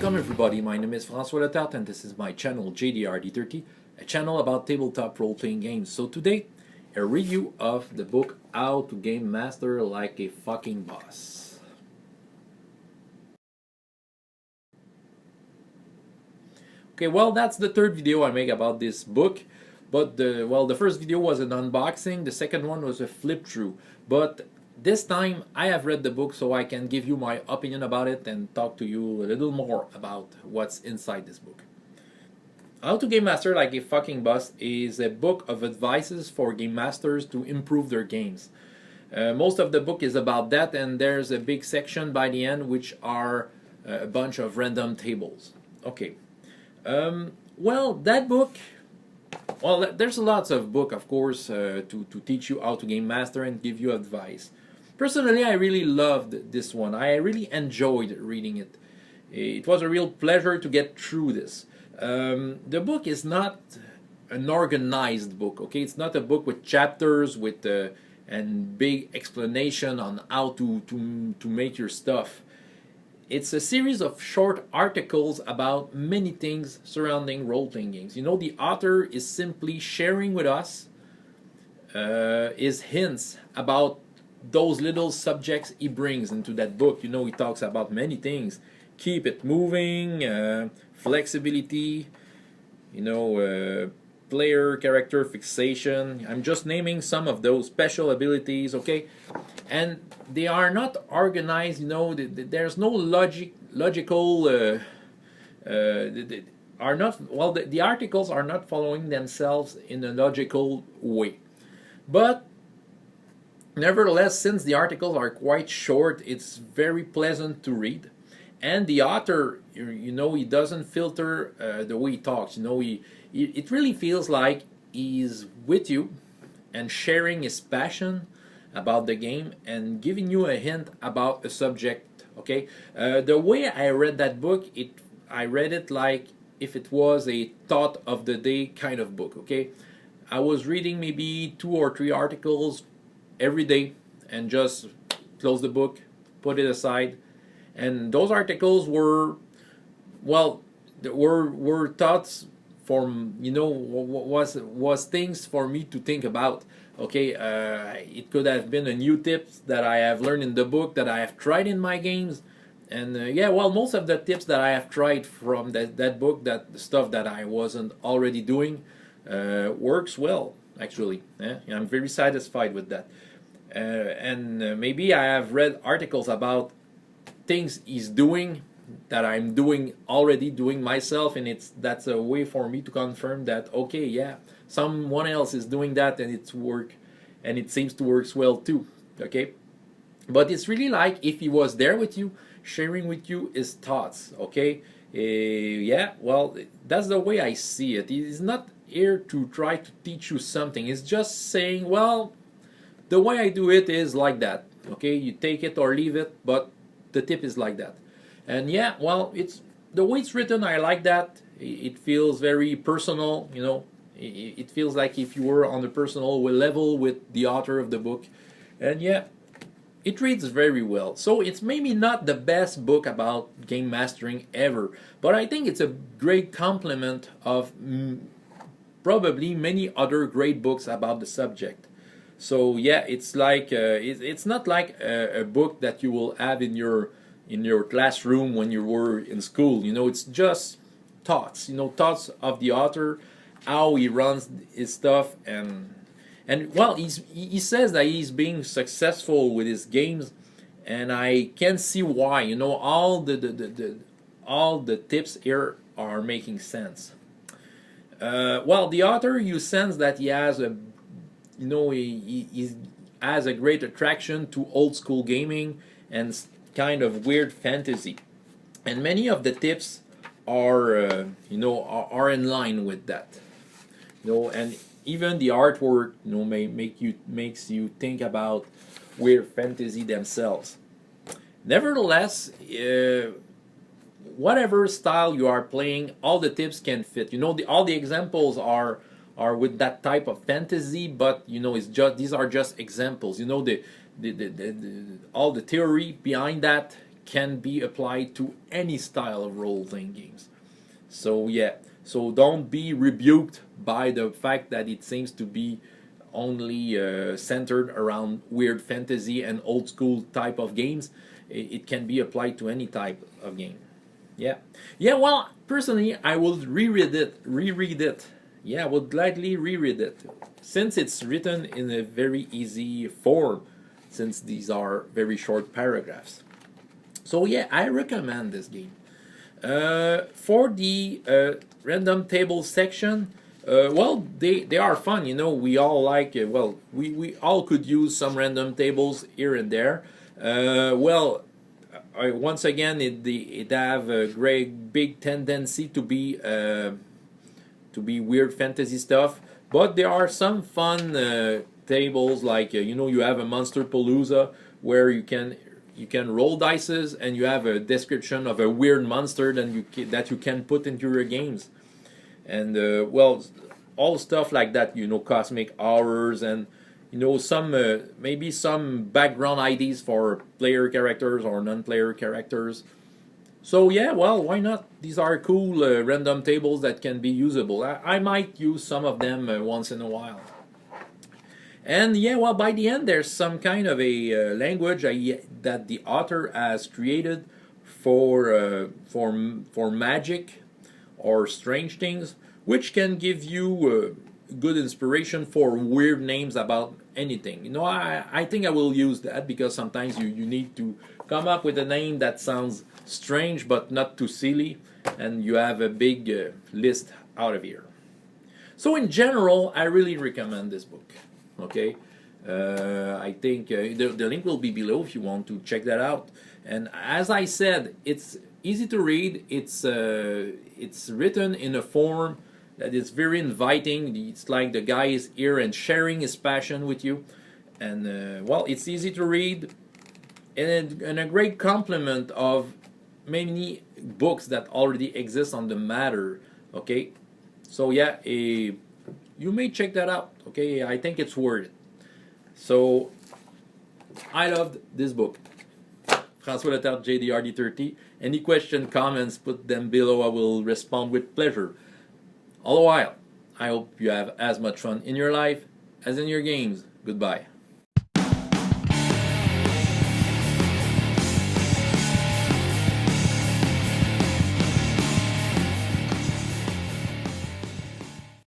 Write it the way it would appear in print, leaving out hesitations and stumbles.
Welcome everybody, my name is François Letarte and this is my channel JDR-D30, a channel about tabletop role-playing games. So today, a review of the book How to Game Master Like a Fucking Boss. Okay, well that's the third video I make about this book, but the first video was an unboxing, the second one was a flip through, but this time I have read the book so I can give you my opinion about it and talk to you a little more about what's inside this book. How to Game Master Like a Fucking Boss is a book of advices for game masters to improve their games. Most of the book is about that, and there's a big section by the end which are a bunch of random tables. Okay, well that book, well there's lots of book of course to teach you how to game master and give you advice. Personally, I really loved this one. I really enjoyed reading it. It was a real pleasure to get through this. The book is not an organized book, okay? It's not a book with chapters with and big explanation on how to make your stuff. It's a series of short articles about many things surrounding role-playing games. You know, the author is simply sharing with us his hints about those little subjects he brings into that book. You know, he talks about many things. Keep it moving, flexibility, you know, player character fixation. I'm just naming some of those special abilities, okay? And they are not organized, you know, there's no logical, are not, well, the articles are not following themselves in a logical way. But nevertheless, since the articles are quite short, it's very pleasant to read. And the author, you know, he doesn't filter the way he talks. You know, it really feels like he's with you and sharing his passion about the game and giving you a hint about a subject, okay? The way I read that book, I read it like if it was a thought of the day kind of book, okay? I was reading maybe 2 or 3 articles every day and just close the book, put it aside, and those articles were, well, were thoughts from, you know, was things for me to think about. Okay, it could have been a new tips that I have learned in the book that I have tried in my games, and yeah, well, most of the tips that I have tried from that book, that the stuff that I wasn't already doing, works well actually. Yeah, I'm very satisfied with that. And maybe I have read articles about things he's doing that I'm already doing myself, and that's a way for me to confirm that, okay, yeah, someone else is doing that and it seems to work well too, okay? But it's really like if he was there with you, sharing with you his thoughts, okay? Yeah, well, that's the way I see it. He's not here to try to teach you something. It's just saying, well, the way I do it is like that, okay? You take it or leave it, but the tip is like that. And yeah, well, it's the way it's written, I like that. It feels very personal, you know. It feels like if you were on a personal level with the author of the book. And yeah, it reads very well. So it's maybe not the best book about game mastering ever, but I think it's a great complement of probably many other great books about the subject. So yeah, it's like it's not like a book that you will have in your classroom when you were in school. You know, it's just thoughts. You know, thoughts of the author, how he runs his stuff, and well, he says that he's being successful with his games, and I can see why. You know, all the tips here are making sense. Well, the author, you sense that he has a, you know, he has a great attraction to old school gaming and kind of weird fantasy, and many of the tips are you know, are in line with that. You know, and even the artwork, you know, makes you think about weird fantasy themselves. Nevertheless, whatever style you are playing, all the tips can fit. You know, all the examples are with that type of fantasy, but you know, it's just, these are just examples. You know, all the theory behind that can be applied to any style of role-playing games. So yeah, so don't be rebuked by the fact that it seems to be only centered around weird fantasy and old school type of games. It can be applied to any type of game. Yeah, yeah. Well, personally, I would reread it. Yeah, I would gladly reread it since it's written in a very easy form. Since these are very short paragraphs. So yeah, I recommend this game. For the random table section, well, they are fun. You know, we all like. We all could use some random tables here and there. Once again, it have a great big tendency to be weird fantasy stuff, but there are some fun tables like you have a Monster Palooza where you can roll dices and you have a description of a weird monster that you can put into your games, and all stuff like that. Cosmic horrors and some maybe some background IDs for player characters or non-player characters. So yeah, well, why not? These are cool random tables that can be usable. I might use some of them once in a while. And yeah, well, by the end, there's some kind of a language that the author has created for magic or strange things, which can give you good inspiration for weird names about anything. I think I will use that because sometimes you need to come up with a name that sounds strange but not too silly, and you have a big list out of here. So in general, I really recommend this book. Okay, I think the link will be below if you want to check that out. And as I said, it's easy to read. It's written in a form that is very inviting. It's like the guy is here and sharing his passion with you. And it's easy to read, and a great complement of many books that already exist on the matter. Okay, so yeah, you may check that out. Okay, I think it's worth it. So I loved this book. François Letarte, JDR-D30. Any question, comments, put them below. I will respond with pleasure. All the while, I hope you have as much fun in your life as in your games. Goodbye.